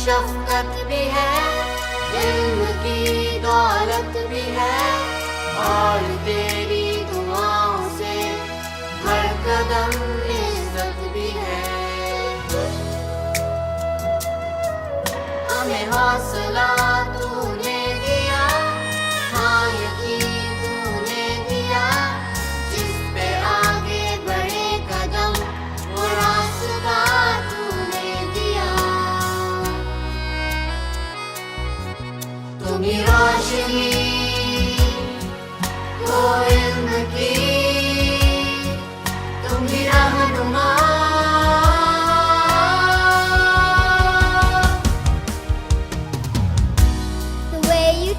शफ़क़त भी है, इल्म की दौलत भी है, और तेरी दुआओं से हर कदम इज़्ज़त भी है। हमें हौसला तूने दिया, हाँ यकीन तूने दिया, जिस पे आगे बढ़े कदम वो रास्ता तूने दिया। तुम ही रोशनी वो इल्म की, तुम ही रहनुमा।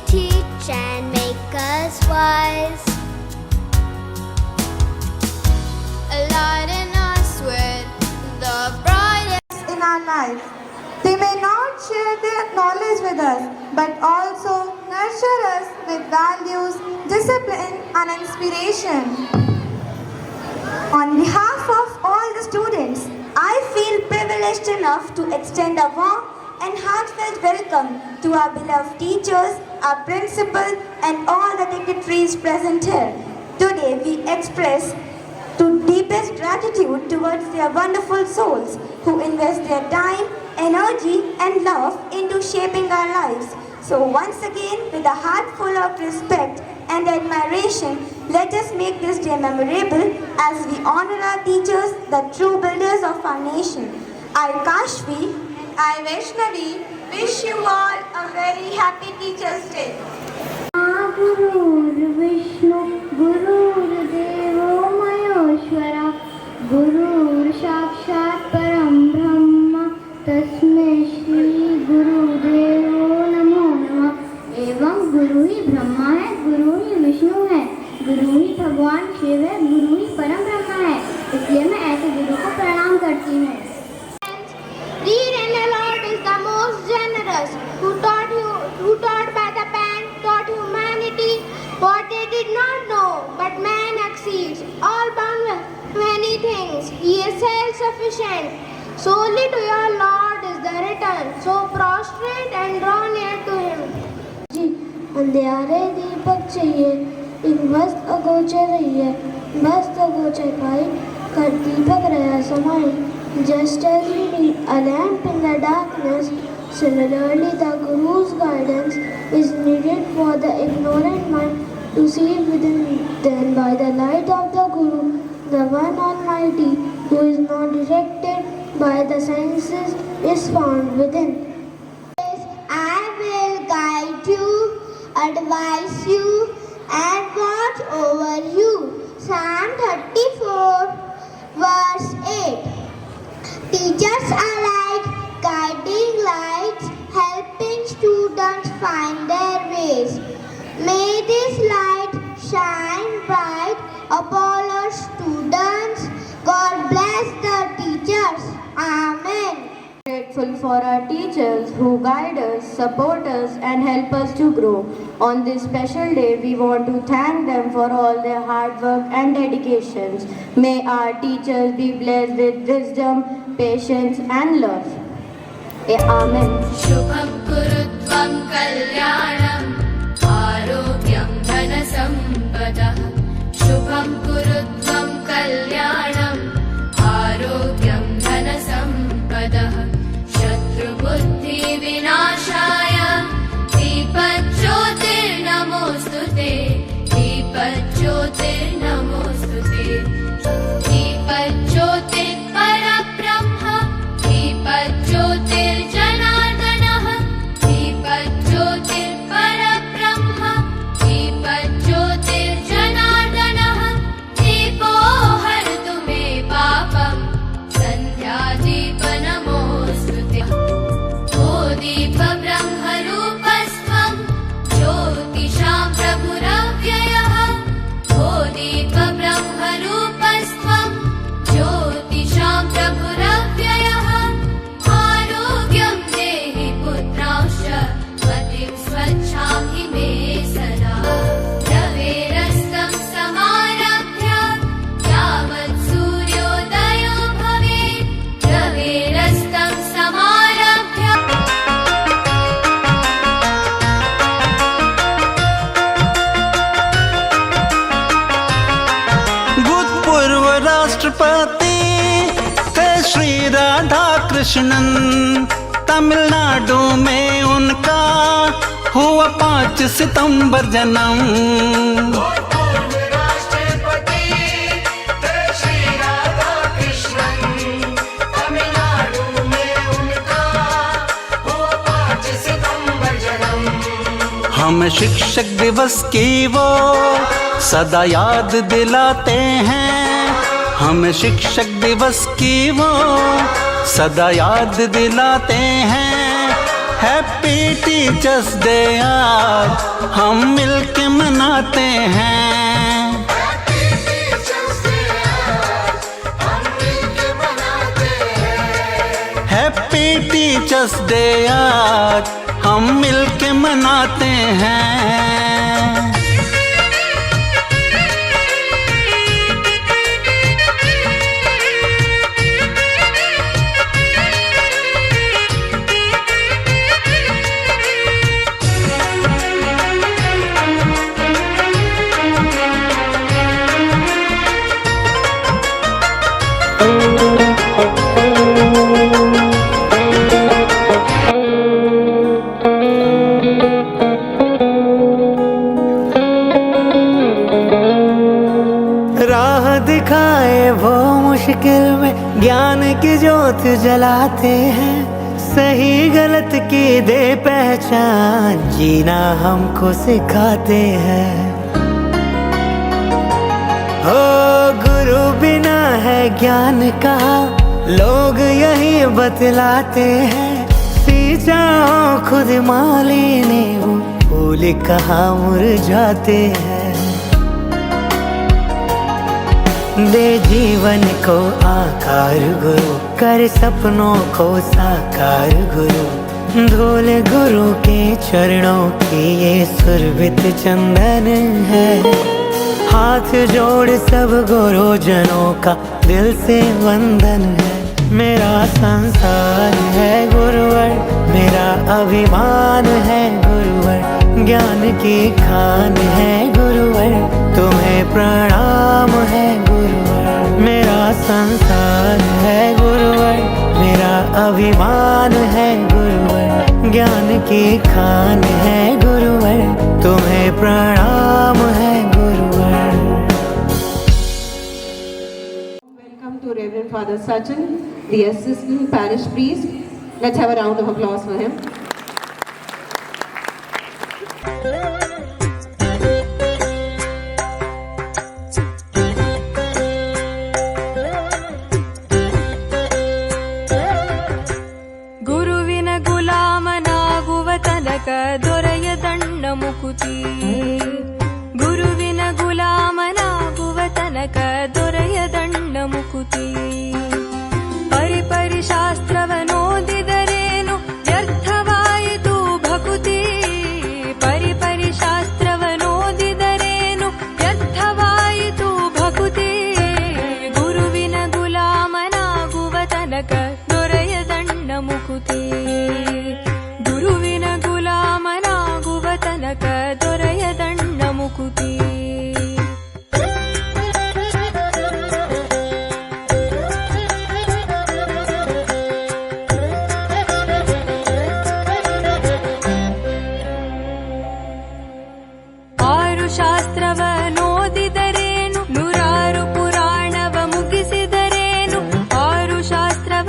Teach and make us wise. Align us with the brightest in our life. They may not share their knowledge with us, but also nurture us with values, discipline, and inspiration. On behalf of all the students, I feel privileged enough to extend a warm and heartfelt welcome to our beloved teachers, our principal, and all the dignitaries present here. Today we express to deepest gratitude towards their wonderful souls who invest their time, energy, and love into shaping our lives. So once again, with a heart full of respect and admiration, let us make this day memorable as we honor our teachers, the true builders of our nation. I, Kashvi, I, Vaishnavi, wish you all a very happy Teachers' Day. Gurur Vishnu, Gurur Devo Maheshwara, Gurur Sakshat Param Brahma, Tasmai Shri Guru Devo Namo Namah। एवं गुरु ही ब्रह्मा है, गुरु ही विष्णु है, गुरु ही भगवान शिव है, गुरु ही परम ब्रह्मा है, इसलिए मैं ऐसे गुरु को प्रणाम करती हूँ। Who taught by the pen, taught humanity what they did not know, but man exceeds, all bound with many things. He is self-sufficient. Solely to your Lord is the return. So prostrate and draw near to Him. अंधियारे दीपक चाहिए, एक मस्त अगोचर रही है, मस्त अगोचर पाई, कर दीपक रहा समाई. Just as we need a lamp in the darkness, similarly, the Guru's guidance is needed for the ignorant mind to see within. Then, by the light of the Guru, the One Almighty, who is not directed by the senses, is found within. I will guide you, advise you, and watch over you. Psalm 34, verse 8. Teachers are like guiding lights, helping students find their ways. May this light shine bright upon our students. God bless the teachers. Amen. Grateful for our teachers who guide us, support us, and help us to grow. On this special day, we want to thank them for all their hard work and dedications. May our teachers be blessed with wisdom, patience, and love. Amen. शुभं कुरुत्वं कल्याणं आरोग्यं धनसम्पदः। शुभं कुरुत्वं कल्याणं आरोग्यं धनसम्पदः। शत्रुबुद्धिविनाशाय दीपज्योतिर्नमोऽस्तुते, दीपज्योतिर्नमोऽस्तुते। दीपज्योतिर्परब्रह्म, दीपज्योतिर्जनार्दनः, दीपज्योतिर्परब्रह्म, दीपज्योतिर्जनार्दनः। दीपो हरतु मे राष्ट्रपति थे श्री राधा कृष्णन। तमिलनाडु में उनका हुआ 5 सितंबर जन्म। हम शिक्षक दिवस की वो सदा याद दिलाते हैं। हम शिक्षक दिवस की वो सदा याद दिलाते हैं। हैप्पी टीचर्स डे आज हम मिलके मनाते हैं। हैप्पी टीचर्स डे आज हम मिलके मनाते हैं। दिखाए वो मुश्किल में ज्ञान की ज्योत जलाते हैं। सही गलत की दे पहचान जीना हमको सिखाते हैं। ओ गुरु बिना है ज्ञान का लोग यही बतलाते हैं। सींचा खुद माली ने वो फूल कहाँ मुरझाते हैं। दे जीवन को आकार गुरु कर सपनों को साकार गुरु। धूल गुरु के चरणों की ये सुरभित चंदन है। हाथ जोड़ सब गुरुजनों का दिल से वंदन है। मेरा संसार है गुरुवर, मेरा अभिमान है गुरुवर। ज्ञान की खान है गुरुवर, तुम्हें प्रणाम है गुरुवर। मेरा संसार है गुरुवर, मेरा अभिमान है गुरुवर। ज्ञान की खान है गुरुवर, तुम्हें प्रणाम है गुरुवर। Welcome to Reverend Father Sachin, the assistant parish priest. Let's have a round of applause for him. ಗುರುವಿನ ಗುಲಾಮನಾಗುವ ತನಕ ದೊರೆಯದಣ್ಣ ಮುಕುತಿ. ಗುರುವಿನ ಗುಲಾಮನಾಗುವ ತನಕ ದೊರೆಯದಣ್ಣ ಮುಕುತಿ. ಪರಿಪರಿ ಶಾಸ್ತ್ರವನೋದಿದರೇನು ವ್ಯರ್ಥವಾಯಿತು ಭಕುತಿ. ಪರಿಪರಿ ಶಾಸ್ತ್ರವನೋದಿದರೇನು ವ್ಯರ್ಥವಾಯಿತು ಭಕುತಿ. ಗುರುವಿನ ಗುಲಾಮನಾಗುವ ತನಕ ದೊರೆಯದಣ್ಣ ಮುಕುತಿ. ಗುರುವಿನ ಗುಲಾಮನಾಗುವ ತನಕ ದೊರೆಯದಣ್ಣ ಮುಕುತಿ. ಆರು ಶಾಸ್ತ್ರವನೋದಿದರೇನು ನೂರಾರು ಪುರಾಣವ ಮುಗಿಸಿದರೇನು. ಆರು ಶಾಸ್ತ್ರವ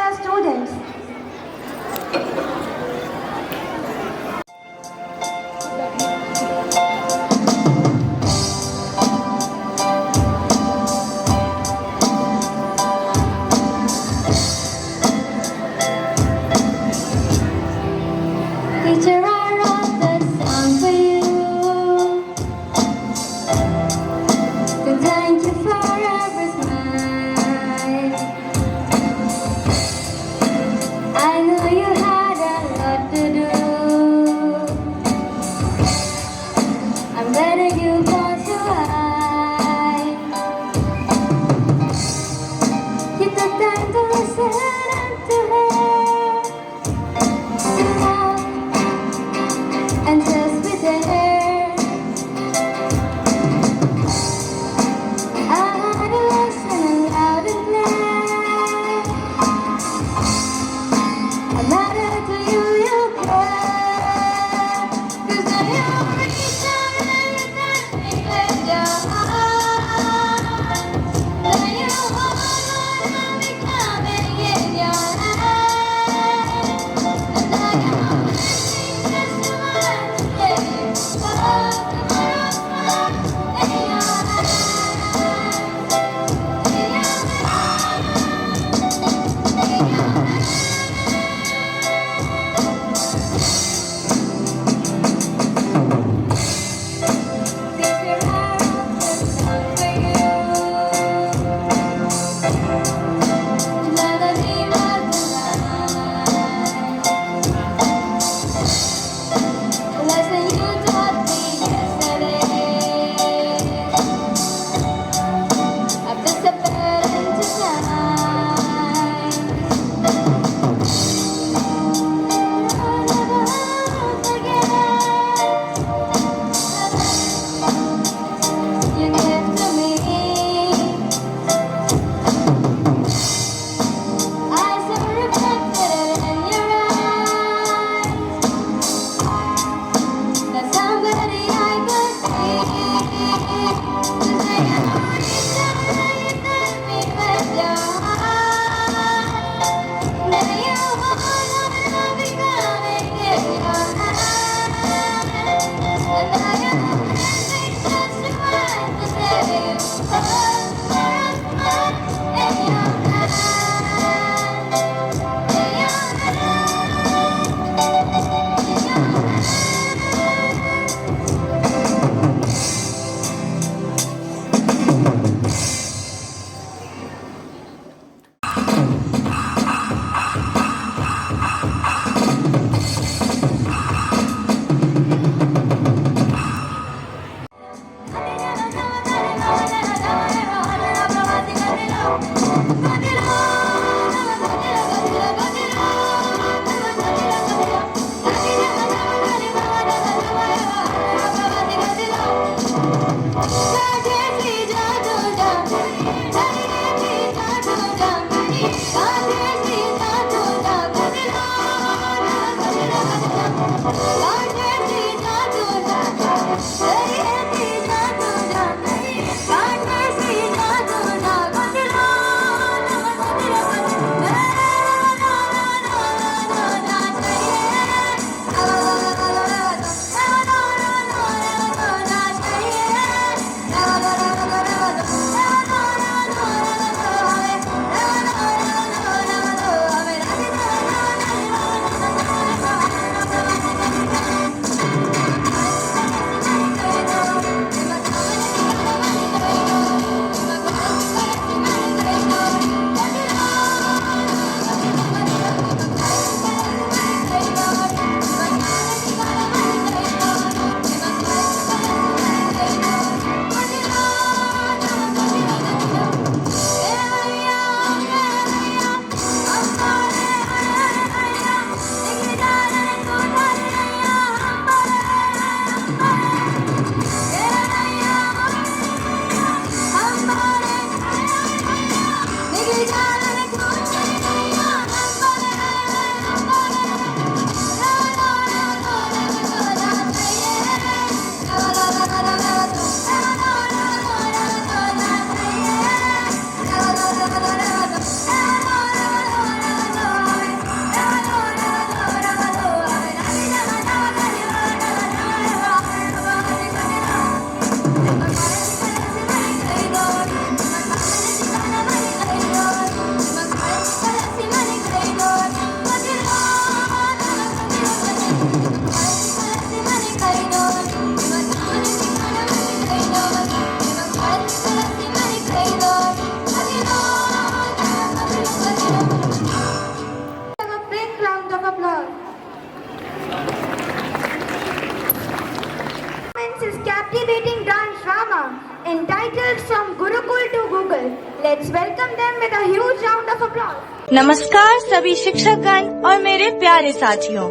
नमस्कार सभी शिक्षकगण और मेरे प्यारे साथियों।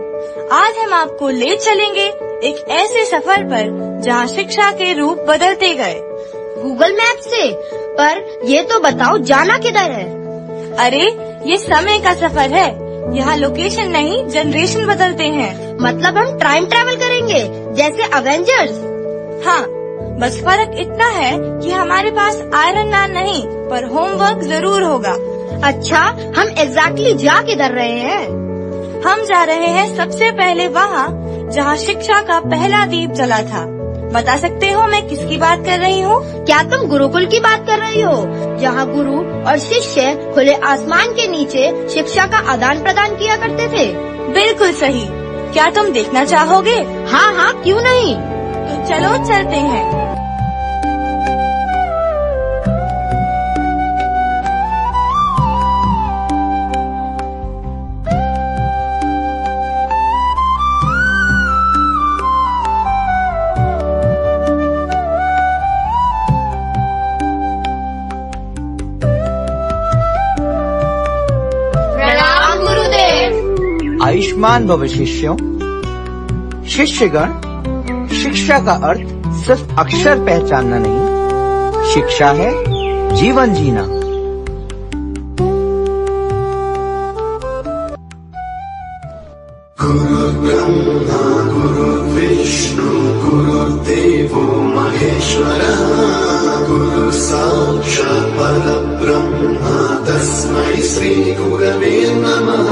आज हम आपको ले चलेंगे एक ऐसे सफर पर जहां शिक्षा के रूप बदलते गए। गूगल मैप से? पर ये तो बताओ जाना किधर है? अरे ये समय का सफर है, यहाँ लोकेशन नहीं जनरेशन बदलते हैं। मतलब हम टाइम ट्रैवल करेंगे जैसे अवेंजर्स? हाँ, बस फर्क इतना है कि हमारे पास आयरन मैन नहीं पर होमवर्क जरूर होगा। अच्छा, हम एग्जैक्टली जा किधर रहे हैं? हम जा रहे हैं सबसे पहले वहाँ जहाँ शिक्षा का पहला दीप जला था। बता सकते हो मैं किसकी बात कर रही हूँ? क्या तुम गुरुकुल की बात कर रही हो, जहाँ गुरु और शिष्य खुले आसमान के नीचे शिक्षा का आदान प्रदान किया करते थे? बिल्कुल सही। क्या तुम देखना चाहोगे? हाँ हाँ, क्यों नहीं। तो चलो चलते हैं। आयुष्मान भव शिष्यों। शिष्यगण, शिक्षा का अर्थ सिर्फ अक्षर पहचानना नहीं, शिक्षा है जीवन जीना। गुरु ब्रह्मा गुरु विष्णु गुरुदेवो महेश्वरः, गुरु साक्षात् परब्रह्म तस्मै श्री गुरवे नमः।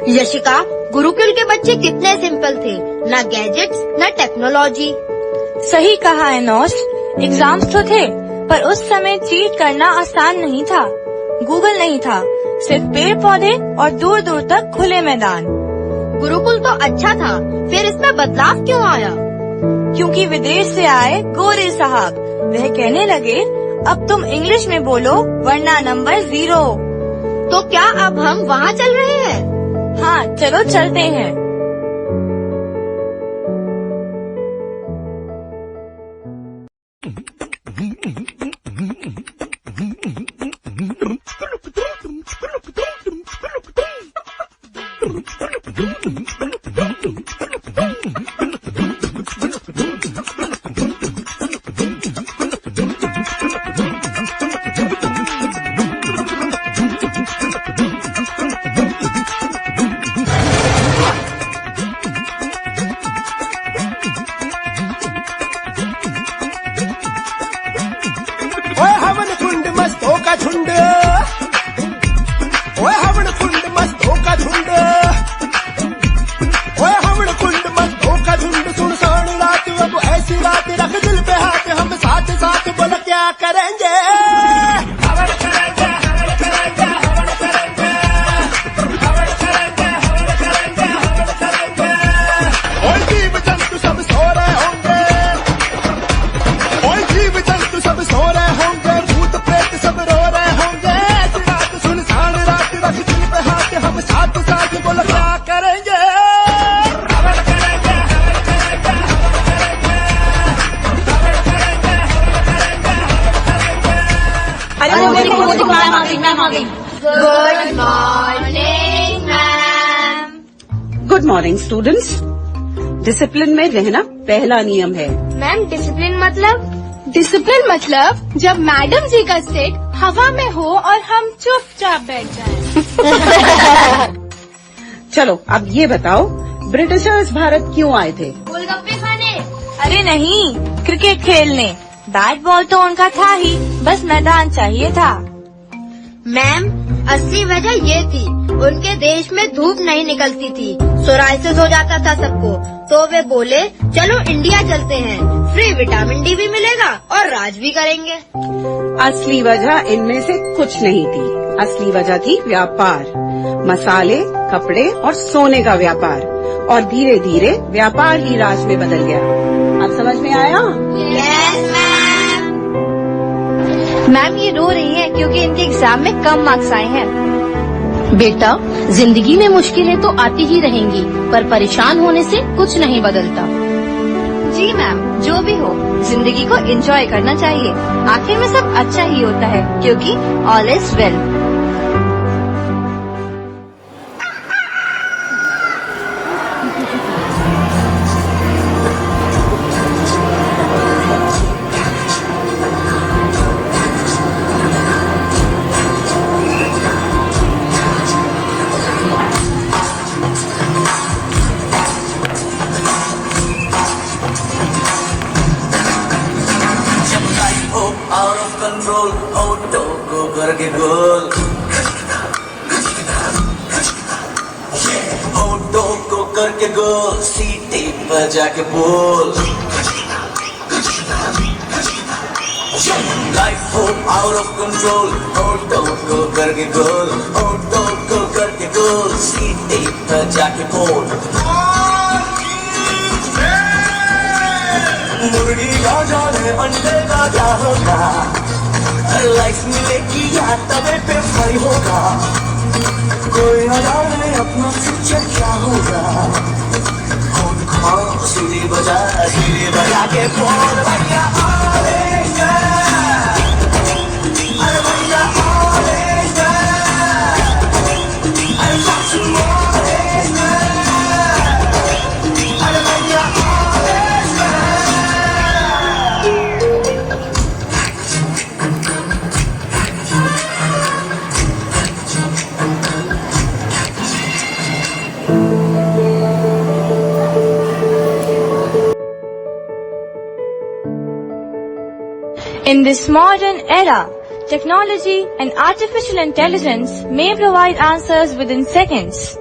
यशिका, गुरुकुल के बच्चे कितने सिंपल थे, ना गैजेट्स ना टेक्नोलॉजी। सही कहा एनोस, एग्जाम्स तो थे पर उस समय चीट करना आसान नहीं था। गूगल नहीं था, सिर्फ पेड़ पौधे और दूर दूर तक खुले मैदान। गुरुकुल तो अच्छा था, फिर इसमें बदलाव क्यों आया? क्योंकि विदेश से आए गोरे साहब, वह कहने लगे अब तुम इंग्लिश में बोलो वरना नंबर 0। तो क्या अब हम वहाँ चल रहे हैं? हाँ, चलो चलते हैं। Good morning ma'am. Good morning students. Discipline में रहना पहला नियम है। मैम, डिसिप्लिन मतलब? डिसिप्लिन मतलब जब मैडम जी का सेट हवा में हो और हम चुपचाप बैठ जाएं। चलो अब ये बताओ, ब्रिटिशर्स भारत क्यों आए थे? गोलगप्पे खाने? अरे नहीं, क्रिकेट खेलने। बैट बॉल तो उनका था ही, बस मैदान चाहिए था। मैम, असली वजह ये थी, उनके देश में धूप नहीं निकलती थी, सोराइसिस हो जाता था सबको, तो वे बोले चलो इंडिया चलते हैं, फ्री विटामिन डी भी मिलेगा और राज भी करेंगे। असली वजह इनमें से कुछ नहीं थी। असली वजह थी व्यापार, मसाले, कपड़े और सोने का व्यापार, और धीरे धीरे व्यापार ही राज में बदल गया। अब समझ में आया? Yes ma'am. मैम ये रो रही है क्योंकि इनके एग्जाम में कम मार्क्स आए हैं। बेटा, जिंदगी में मुश्किलें तो आती ही रहेंगी, पर परेशान होने से कुछ नहीं बदलता। जी मैम, जो भी हो, जिंदगी को एंजॉय करना चाहिए। आखिर में सब अच्छा ही होता है, क्योंकि all is well. out of control, auto go करके गोल, auto go करके गोल, सीटी पर जाके बोल, life हो out of control, auto go करके गोल, auto go करके गोल, सीटी पर जाके बोल। मुर्गी का जाने अंडे का क्या होगा, लाइफ मिलेगी या तवे पे फ्राई होगा, कोई न जाने अपना फ्यूचर क्या होगा। कौन कौन सीढ़ी बजा के बोल भैया आलेगा, अरे भैया आलेगा, अरे सासू आलेगा, अरे भैया In this modern era, technology and artificial intelligence may provide answers within seconds.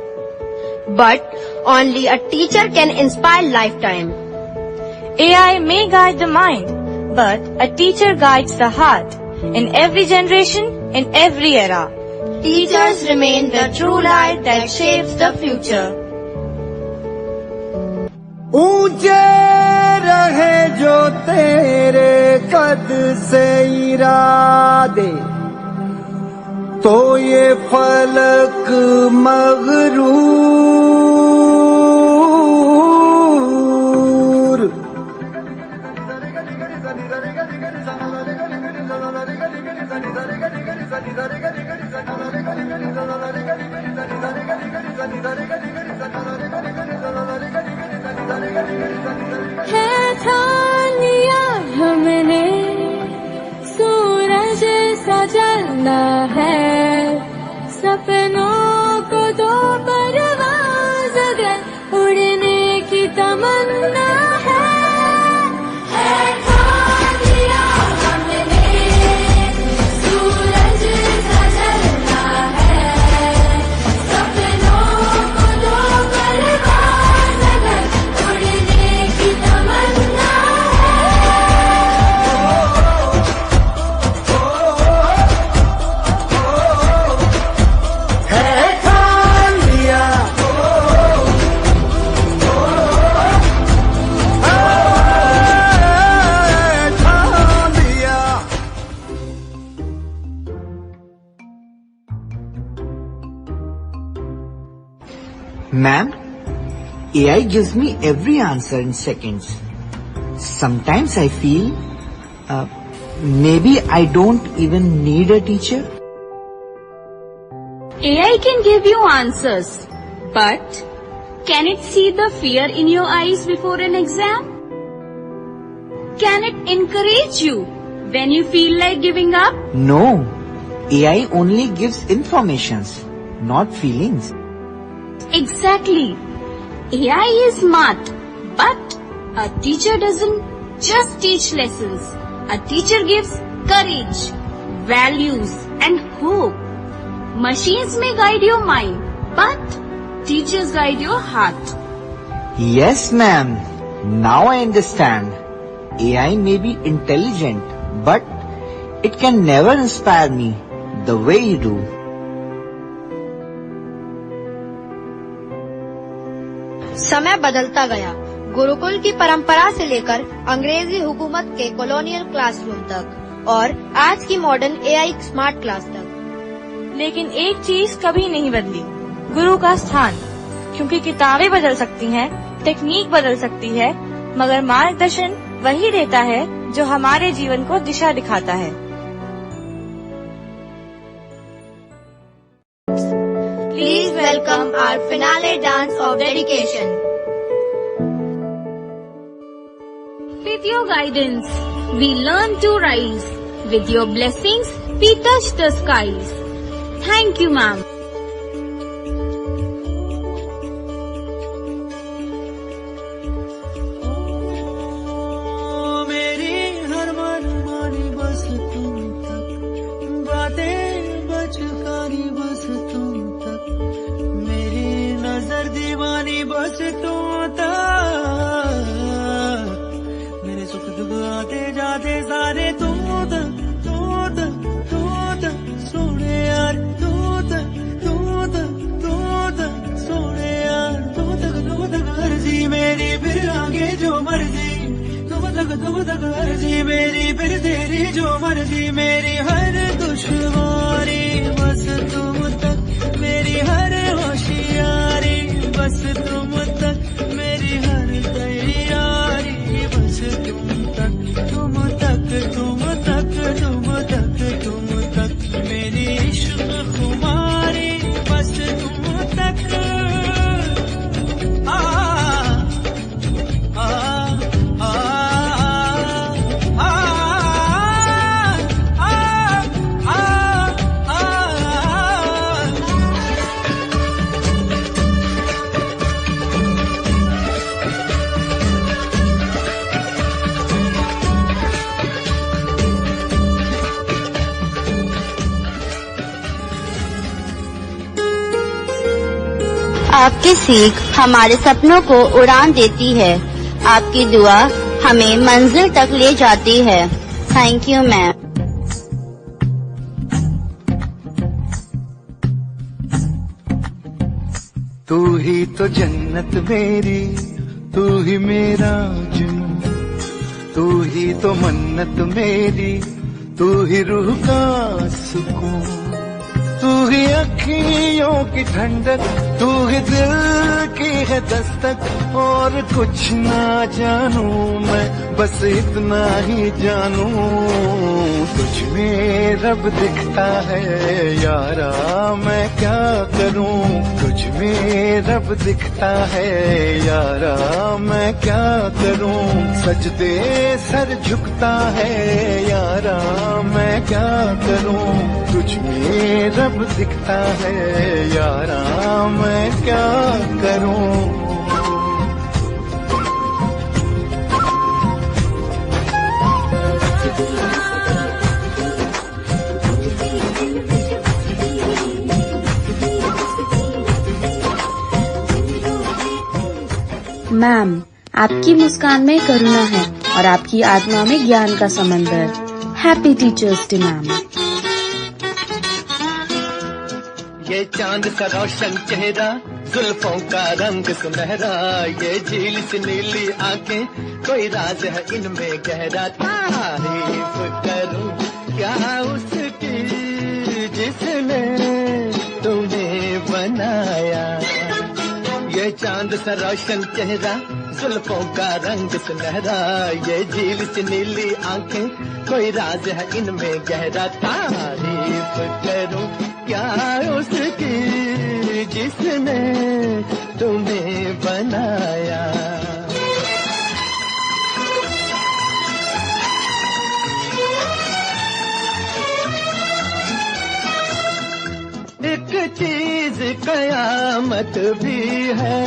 But only a teacher can inspire lifetime. AI may guide the mind, but a teacher guides the heart. In every generation, in every era, Teachers remain the true light that shapes the future. ऊंचे रहे जो तेरे कद से इरादे, तो ये फलक मगरूर। है ठान लिया हमने, सूरज सा जलना है, सपनों को दो परवाज़ अगर उड़ने की तमन्ना है। ठान लिया हमने, सूरज सा जलना है, सपनों को दो परवाज़ अगर उड़ने की तमन्ना है ठान लिया, ठान लिया। Ma'am, AI gives me every answer in seconds. Sometimes I feel maybe I don't even need a teacher. AI can give you answers, but can it see the fear in your eyes before an exam? Can it encourage you when you feel like giving up? No, AI only gives informations, not feelings. Exactly. AI is smart, but a teacher doesn't just teach lessons. A teacher gives courage, values, and hope. Machines may guide your mind, but teachers guide your heart. Yes, ma'am. Now I understand. AI may be intelligent, but it can never inspire me the way you do. समय बदलता गया। गुरुकुल की परंपरा से लेकर अंग्रेजी हुकूमत के कॉलोनियल क्लासरूम तक और आज की मॉडर्न एआई स्मार्ट क्लास तक। लेकिन एक चीज कभी नहीं बदली, गुरु का स्थान। क्योंकि किताबें बदल सकती हैं, टेक्निक बदल सकती है, मगर मार्गदर्शन वही देता है जो हमारे जीवन को दिशा दिखाता है। Please welcome our finale dance of dedication. With your guidance, we learn to rise. With your blessings, we touch the skies. Thank you, ma'am. मेरी हर मनमानी बस तुम तक, बातें बचकानी बस तुम तक, मेरी नजर दीवानी बस तुम तक, मेरे सुख दुख आते जाते सारे तुम तक, तुम तक, तुम तक, सोने यार तुम तक, तुम तक, तुम तक, सोने यार तुम तक अर्जी मेरी, फिर आगे जो मर्जी तुम तक अर्जी मेरी, फिर तेरी जो मर्जी, मेरी हर दुश्वारी बस तुम तक, मेरी हर होशियारी बस तुम तक, मेरी हर तैयारी बस तुम तक, तुम तक, तुम तक, तुम तक, तुम तक, मेरी इश्क खुमारी बस तुम तक। आपकी सीख हमारे सपनों को उड़ान देती है, आपकी दुआ हमें मंजिल तक ले जाती है। Thank you ma'am. तू ही तो जन्नत मेरी, तू ही मेरा जुनून, तू ही तो मन्नत मेरी, तू ही रूह का सुकून, तू ही अखियों की ठंडक, तू ही दिल की है दस्तक, और कुछ ना जानू मैं बस इतना ही जानू, तुझ में रब दिखता है यारा मैं क्या करूं, तुझ में रब दिखता है यारा मैं क्या करूं, सजदे सर झुकता है यारा मैं क्या करूं, तुझ में रब दिखता है यारा मैं क्या करूं। मैम, आपकी मुस्कान में करुणा है और आपकी आत्मा में ज्ञान का समंदर। Happy teachers day ma'am. ये चांद सा रोशन चेहरा, जुल्फों का रंग सुनहरा, ये झील सी नीली आंखें, कोई राज है इनमें गहरा, तारीफ करूं क्या उसकी जिसने तुम्हें बनाया। ये चांद सा रोशन चेहरा, जुल्फों का रंग सुनहरा, ये झील सी नीली आंखें, कोई राज है इनमें गहरा, तारीफ करूं क्या उसकी जिसने तुम्हें बनाया। एक चीज कयामत भी है,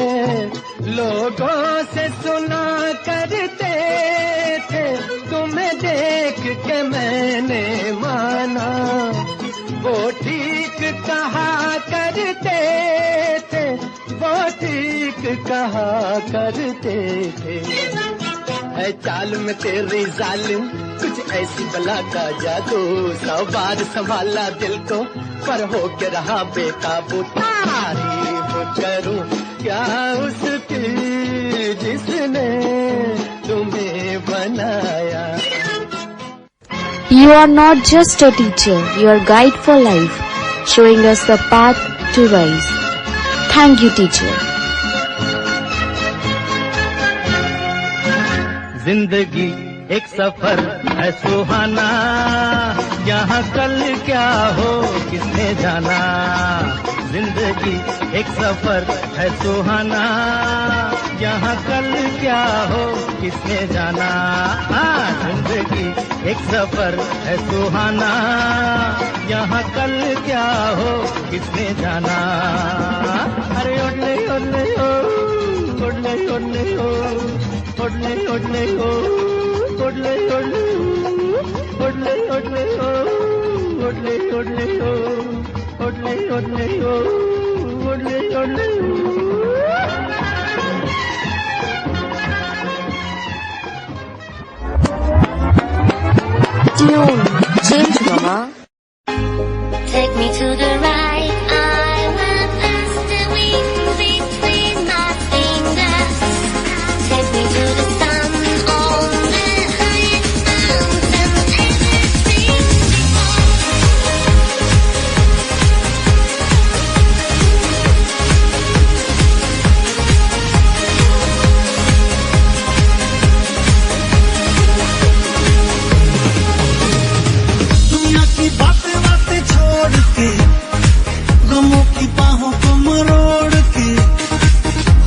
लोगों से सुना करते थे, तुम्हें देख के मैंने माना, वो ठीक कहा कहा करते थे, है चाल में तेरी जालिम कुछ ऐसी बला का जादू, 100 बार संभाला दिल को पर हो के रहा बेकाबू। तारीफ करूं क्या उसकी जिसने तुम्हें बनाया। You are not just a teacher, you are a guide for life, showing us the path to rise. Thank you, teacher. जिंदगी एक सफर है सुहाना, यहाँ कल क्या हो किसने जाना। जिंदगी एक सफर है सुहाना, यहाँ कल क्या हो किसने जाना। जिंदगी एक सफर है सुहाना, यहाँ कल क्या हो किसने जाना। अरे ओडले ओडले ओ, ओडले ओडले ओ, ओडले ओडले ओ, ओडले ओडले ओ, ओडले ओडले ओ, ओडले ओडले ओ, ओडले ओडले ओ, ओडले ओडले ओ। Tune, change, mama. Take me to the right, I will pass the wind between my fingers. Take me to the sun on the highest mountain ever seen दुनिया की बातें बातें छोड़ के, गमों की बाहों को मरोड़ के,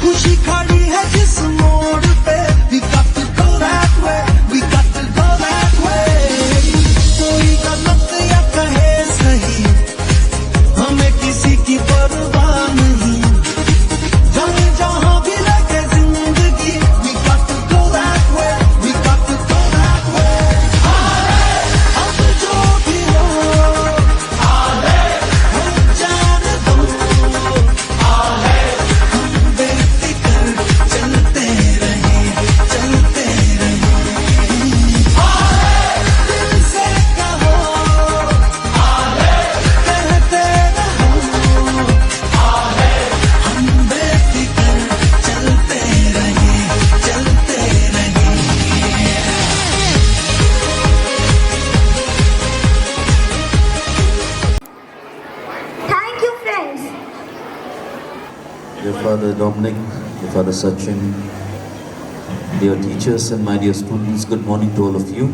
खुशी खड़ी है जिस मोड़ पे, we got to go that way, we got to go that way। कोई गलत या कहे सही, हमें किसी की परवाह नहीं, जाने जहां भी लगे जिंदगी, we got to go that way, we got to go that way। अब जो भी हो हम जान दो, हम बेफिक्र चलते रहे, चलते रहे। दिल से कहो, कहते रहो, हम बेफिक्र चलते रहे, चलते रहे। Thank you, friends. Dear Father Dominic, dear Father Sachin, dear teachers and my dear students, good morning to all of you.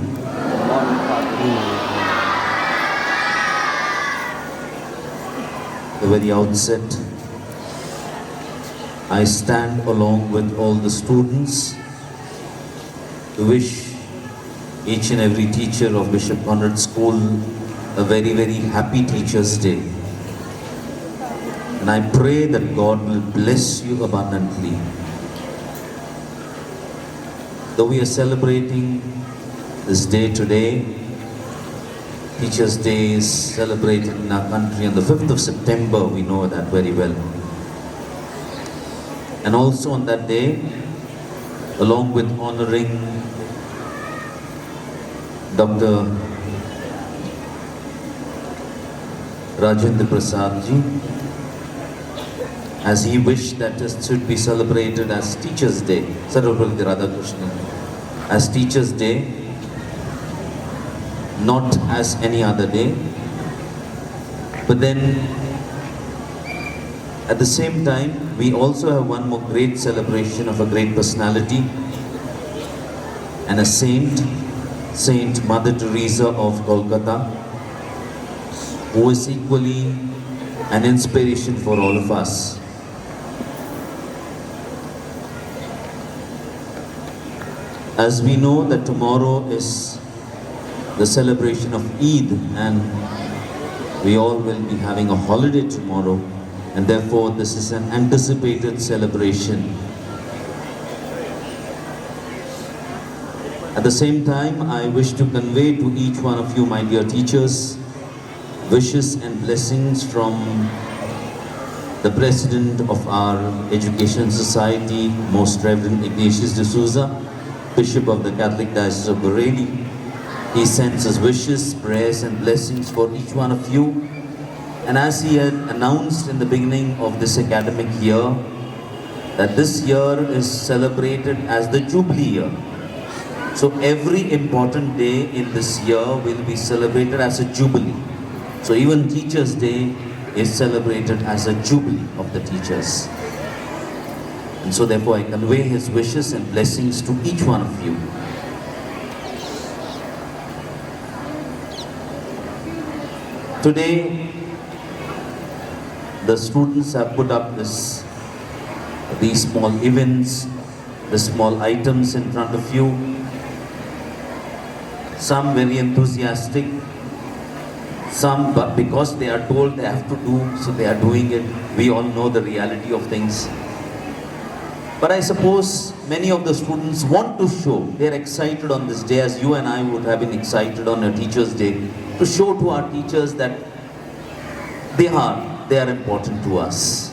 At the very outset, I stand along with all the students to wish each and every teacher of Bishop Conrad School a very, very happy Teachers' Day. And I pray that God will bless you abundantly. Though we are celebrating this day today, Teachers' Day is celebrated in our country on the 5th of September, we know that very well. And also on that day, along with honoring Dr. Rajendra Prasad ji, as he wished that it should be celebrated as Teachers' Day, Sarvapalli Radhakrishnan, as Teachers' Day, not as any other day. But then, at the same time, we also have one more great celebration of a great personality and a saint, Saint Mother Teresa of Kolkata, who is equally an inspiration for all of us. As we know that tomorrow is the celebration of Eid, and we all will be having a holiday tomorrow, and therefore this is an anticipated celebration. At the same time, I wish to convey to each one of you, my dear teachers, wishes and blessings from the President of our Education Society, Most Reverend Ignatius D'Souza, Bishop of the Catholic Diocese of Bareilly. He sends his wishes, prayers and blessings for each one of you. And as he had announced in the beginning of this academic year, that this year is celebrated as the Jubilee year. So every important day in this year will be celebrated as a Jubilee. So even Teachers' Day is celebrated as a Jubilee of the teachers. And so therefore I convey his wishes and blessings to each one of you. Today, the students have put up these small events, the small items in front of you. Some very enthusiastic, some but because they are told they have to do, so they are doing it. We all know the reality of things. But I suppose many of the students want to show, they are excited on this day, as you and I would have been excited on a Teacher's Day, to show to our teachers that they are important to us.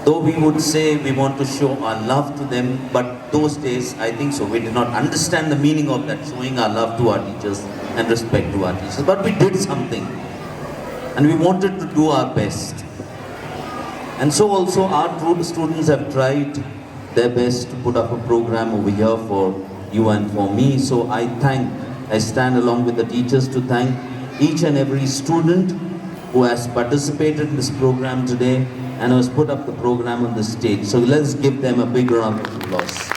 Though we would say we want to show our love to them, but those days, I think so, we did not understand the meaning of that, showing our love to our teachers and respect to our teachers. But we did something, and we wanted to do our best. And so also our students have tried their best to put up a program over here for you and for me. So I stand along with the teachers to thank each and every student who has participated in this program today and has put up the program on the stage. So let's give them a big round of applause.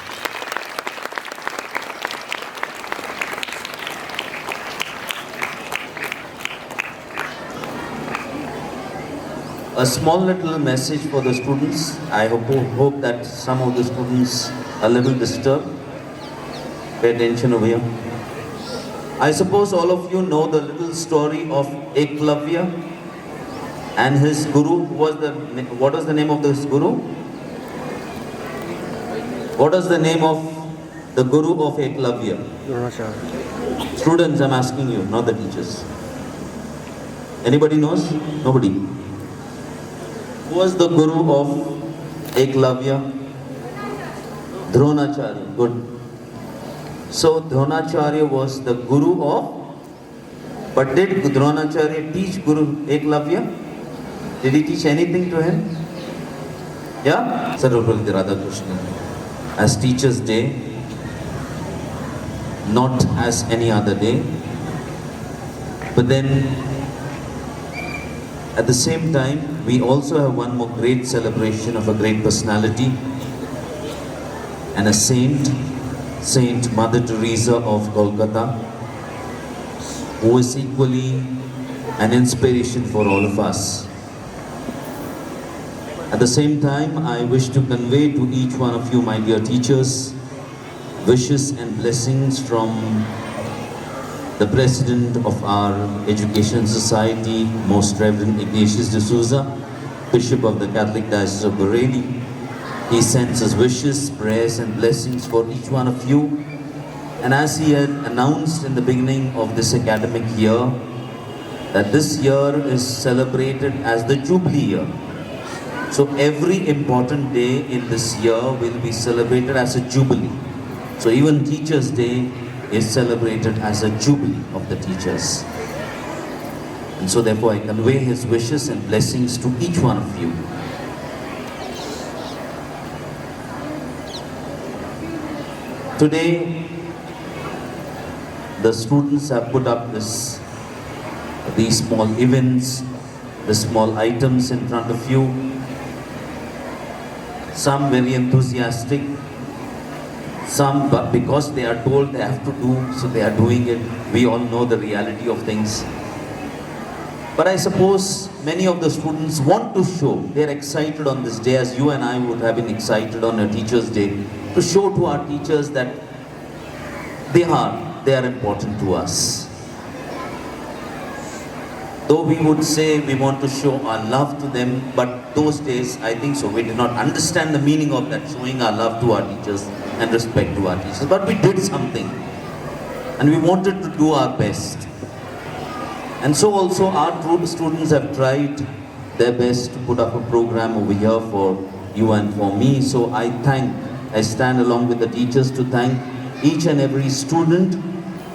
A small little message for the students. I hope that some of the students are a little disturbed. Pay attention over here. I suppose all of you know the little story of Eklavya and his guru. What was the name of this guru? What is the name of the guru of Eklavya? Students, I'm asking you, not the teachers. Anybody knows? Nobody. Who was the guru of Eklavya? Dronacharya. Good. So Dronacharya was the guru of, but did Dronacharya teach Guru Eklavya? Did he teach anything to him? Yeah? Sarvapalli Radhakrishnan. As Teachers' Day, not as any other day, but then at the same time, we also have one more great celebration of a great personality and a saint, Saint Mother Teresa of Kolkata, who is equally an inspiration for all of us. At the same time, I wish to convey to each one of you, my dear teachers, wishes and blessings from the President of our Education Society, Most Reverend Ignatius D'Souza, Bishop of the Catholic Diocese of Bareilly. He sends his wishes, prayers and blessings for each one of you. And as he had announced in the beginning of this academic year, that this year is celebrated as the Jubilee year. So every important day in this year will be celebrated as a Jubilee. So even Teachers' Day is celebrated as a Jubilee of the teachers. And so therefore I convey his wishes and blessings to each one of you. Today, the students have put up these small events, the small items in front of you. Some very enthusiastic, some but because they are told they have to do, so they are doing it. We all know the reality of things. But I suppose many of the students want to show, they are excited on this day, as you and I would have been excited on a Teacher's Day, to show to our teachers that they are important to us. Though we would say we want to show our love to them, but those days, I think so, we did not understand the meaning of that, showing our love to our teachers and respect to our teachers. But we did something, and we wanted to do our best. And so also our students have tried their best to put up a program over here for you and for me. So I stand along with the teachers to thank each and every student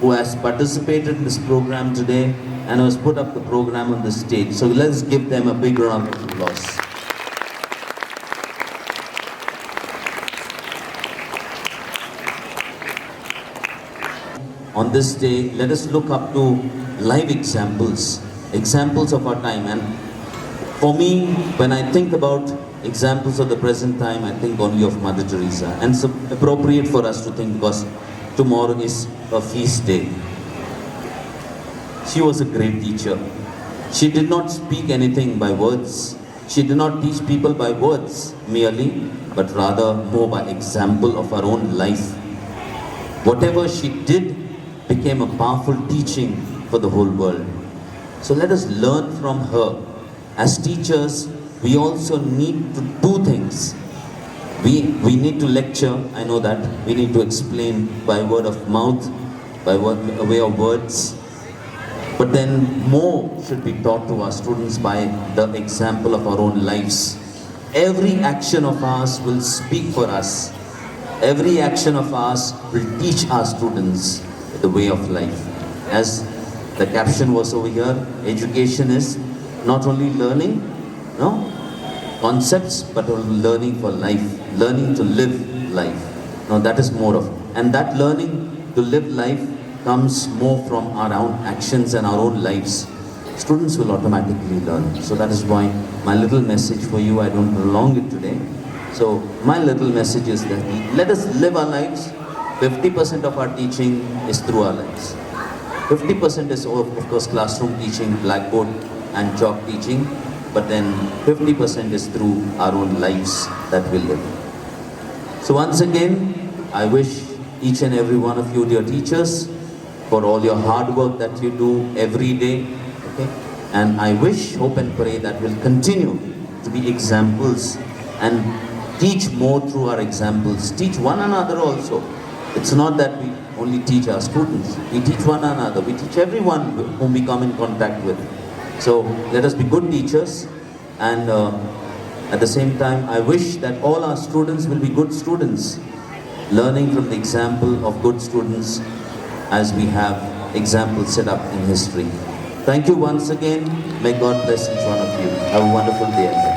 who has participated in this program today and has put up the program on the stage. So let's give them a big round of applause. On this day, let us look up to live examples of our time. And for me, when I think about examples of the present time, I think only of Mother Teresa. And it's appropriate for us to think because tomorrow is a feast day. She was a great teacher. She did not speak anything by words. She did not teach people by words merely, but rather more by example of her own life. Whatever she did became a powerful teaching for the whole world. So let us learn from her. As teachers, we also need to do things. We need to lecture, I know that. We need to explain by word of mouth, by way of words. But then more should be taught to our students by the example of our own lives. Every action of ours will speak for us. Every action of ours will teach our students the way of life. As the caption was over here, education is not only learning, concepts, but learning for life, learning to live life. Now that is more of, and that learning to live life comes more from our own actions and our own lives. Students will automatically learn. So that is why my little message for you, I don't prolong it today. So my little message is that let us live our lives. 50% of our teaching is through our lives. 50% is of course classroom teaching, blackboard and chalk teaching, but then 50% is through our own lives that we live. So once again, I wish each and every one of you, dear teachers, for all your hard work that you do every day. Okay? And I wish, hope and pray that we'll continue to be examples and teach more through our examples. Teach one another also. It's not that we only teach our students. We teach one another. We teach everyone whom we come in contact with. So let us be good teachers. And at the same time, I wish that all our students will be good students, learning from the example of good students as we have examples set up in history. Thank you once again. May God bless each one of you. Have a wonderful day ahead.